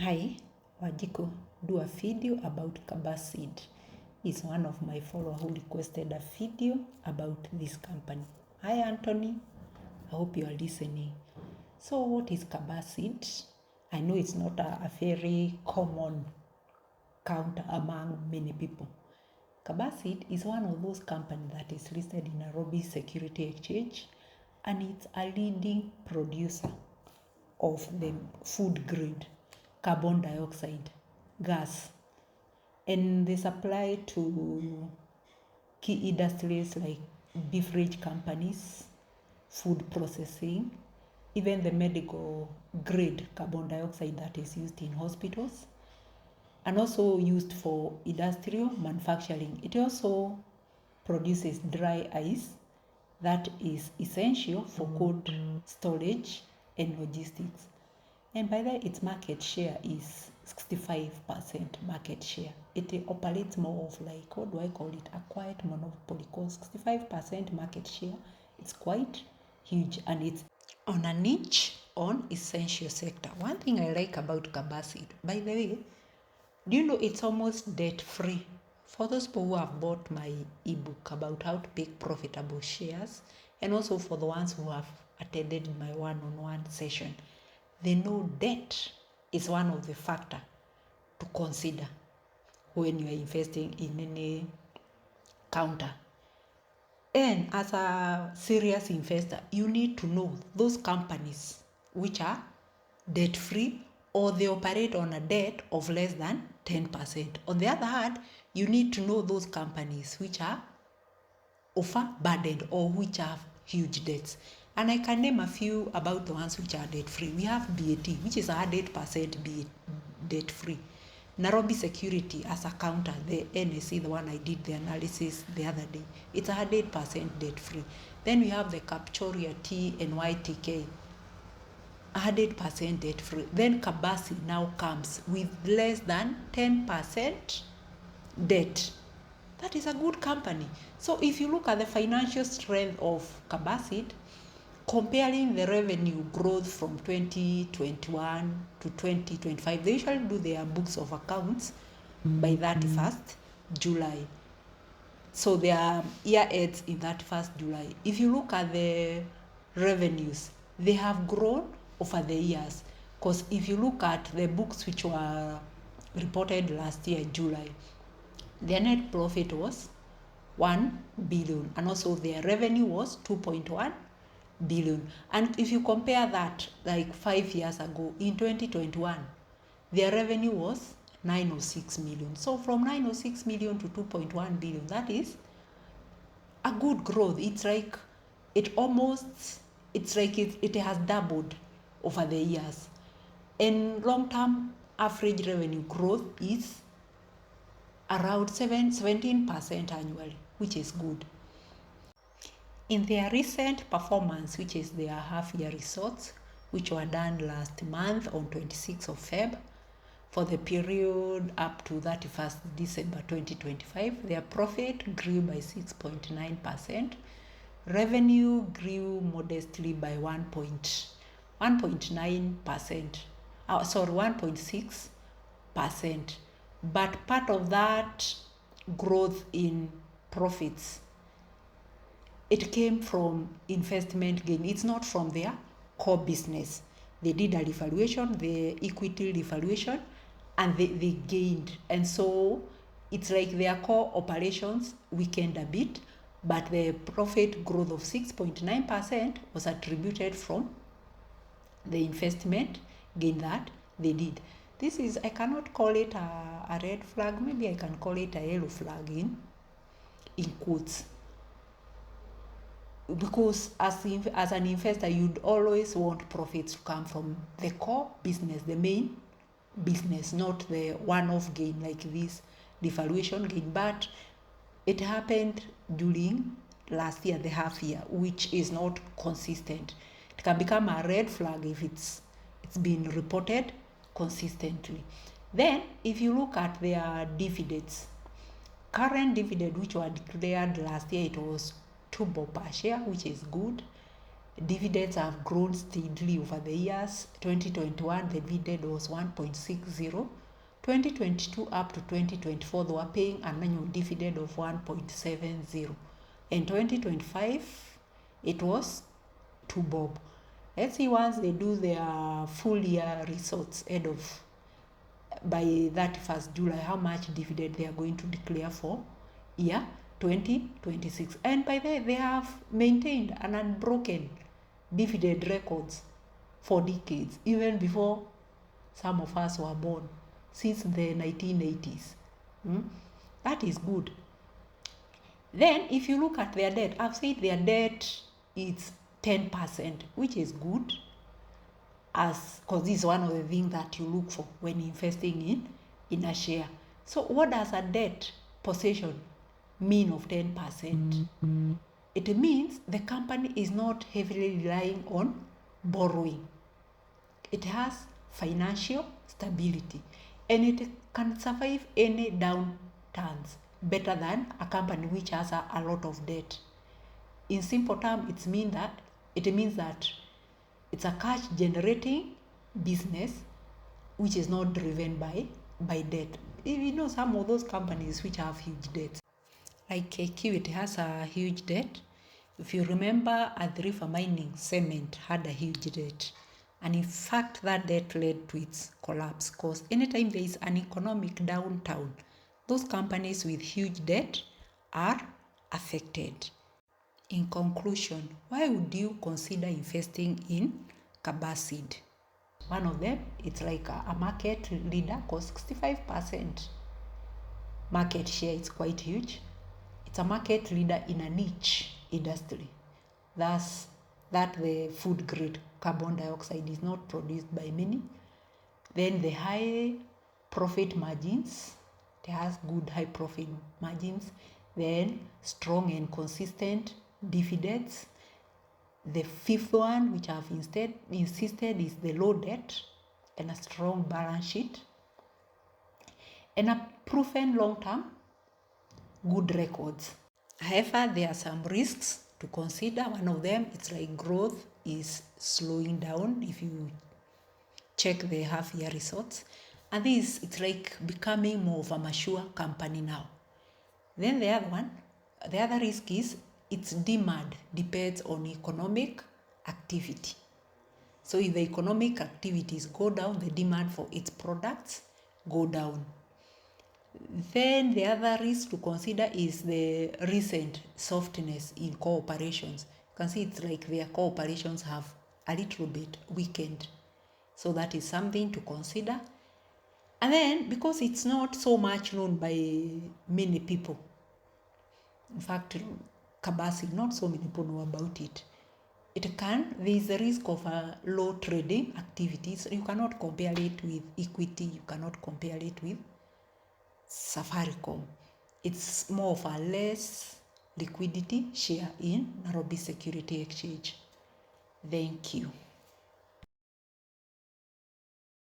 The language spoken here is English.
Hi, Wajiko, do a video about Carbacid. Is one of my followers who requested a video about this company. Hi, Anthony. I hope you are listening. So, what is Carbacid? I know it's not a very common counter among many people. Carbacid is one of those companies that is listed in Nairobi Security Exchange, and it's a leading producer of the food grade carbon dioxide gas, and they supply to key industries like beverage companies, food processing, even the medical grade carbon dioxide that is used in hospitals and also used for industrial manufacturing. It also produces dry ice that is essential for cold storage and logistics. And by that, its market share is 65% market share. It operates more of like, what do I call it, a quiet monopoly, because 65% market share, it's quite huge, and it's on a niche on essential sector. One thing I like about Carbacid, by the way, do you know it's almost debt free? For those people who have bought my ebook about how to pick profitable shares, and also for the ones who have attended my one-on-one session, they know debt is one of the factors to consider when you are investing in any counter. And as a serious investor, you need to know those companies which are debt-free or they operate on a debt of less than 10%. On the other hand, you need to know those companies which are overburdened or which have huge debts. And I can name a few about the ones which are debt-free. We have BAT, which is 100% debt-free. Nairobi Security as a counter, the NSC, the one I did the analysis the other day, it's 100% debt-free. Then we have the Capchoria T and YTK, 100% debt-free. Then Carbacid now comes with less than 10% debt. That is a good company. So if you look at the financial strength of Carbacid, comparing the revenue growth from 2021 to 2025, they usually do their books of accounts by 31st July. So their year ends in 31st July. If you look at the revenues, they have grown over the years. Because if you look at the books which were reported last year, July, their net profit was 1 billion, and also their revenue was 2.1 billion. And if you compare that like 5 years ago, in 2021, their revenue was 906 million. So from 906 million to 2.1 billion, that is a good growth. It's like it has doubled over the years. And long-term average revenue growth is around 17% annually, which is good. In their recent performance, which is their half-year results, which were done last month on 26th of Feb, for the period up to 31st December 2025, their profit grew by 6.9%. Revenue grew modestly by 1.6%. But part of that growth in profits, it came from investment gain. It's not from their core business. They did a revaluation, the equity revaluation, and they gained. And so it's like their core operations weakened a bit, but the profit growth of 6.9% was attributed from the investment gain that they did. This is, I cannot call it a red flag, maybe I can call it a yellow flag in quotes. Because as an investor, you'd always want profits to come from the core business, the main business, not the one-off gain like this devaluation gain. But it happened during last year, the half year, which is not consistent. It can become a red flag if it's been reported consistently. Then if you look at their dividends, current dividend which were declared last year, it was 2 bob per share, which is good. Dividends have grown steadily over the years. 2021, the dividend was 1.60. 2022 up to 2024, they were paying an annual dividend of 1.70. In 2025, it was 2 bob. Let's see once they do their full year results by 31st July, how much dividend they are going to declare for year 2026. And by then, they have maintained an unbroken dividend records for decades, even before some of us were born, since the 1980s. That is good. Then, if you look at their debt, I've said their debt is 10%, which is good, because this is one of the things that you look for when investing in a share. So what does a debt possession mean of 10%? It means the company is not heavily relying on borrowing. It has financial stability, and it can survive any downturns better than a company which has a lot of debt. In simple terms, it means that it's a cash generating business which is not driven by debt. You know, some of those companies which have huge debts, like KQ, it has a huge debt. If you remember, at the River Mining, Cement had a huge debt. And in fact, that debt led to its collapse, because anytime there is an economic downturn, those companies with huge debt are affected. In conclusion, why would you consider investing in Carbacid? One of them, it's like a market leader, because 65% market share is quite huge. It's a market leader in a niche industry. Thus, that the food grade carbon dioxide is not produced by many. Then the high profit margins, it has good high profit margins. Then strong and consistent dividends. The fifth one, which I've insisted, is the low debt and a strong balance sheet and a proven long-term good records. However, there are some risks to consider. One of them, it's like growth is slowing down if you check the half-year results. And this, it's like becoming more of a mature company now. Then the other risk is its demand depends on economic activity. So if the economic activities go down, the demand for its products go down. Then the other risk to consider is the recent softness in cooperations. You can see it's like their cooperations have a little bit weakened. So that is something to consider. And then because it's not so much known by many people, in fact, Carbacid, not so many people know about it. There is a risk of low trading activities. You cannot compare it with equity. You cannot compare it with Safaricom. It's more of a less liquidity share in Nairobi Security Exchange. Thank you.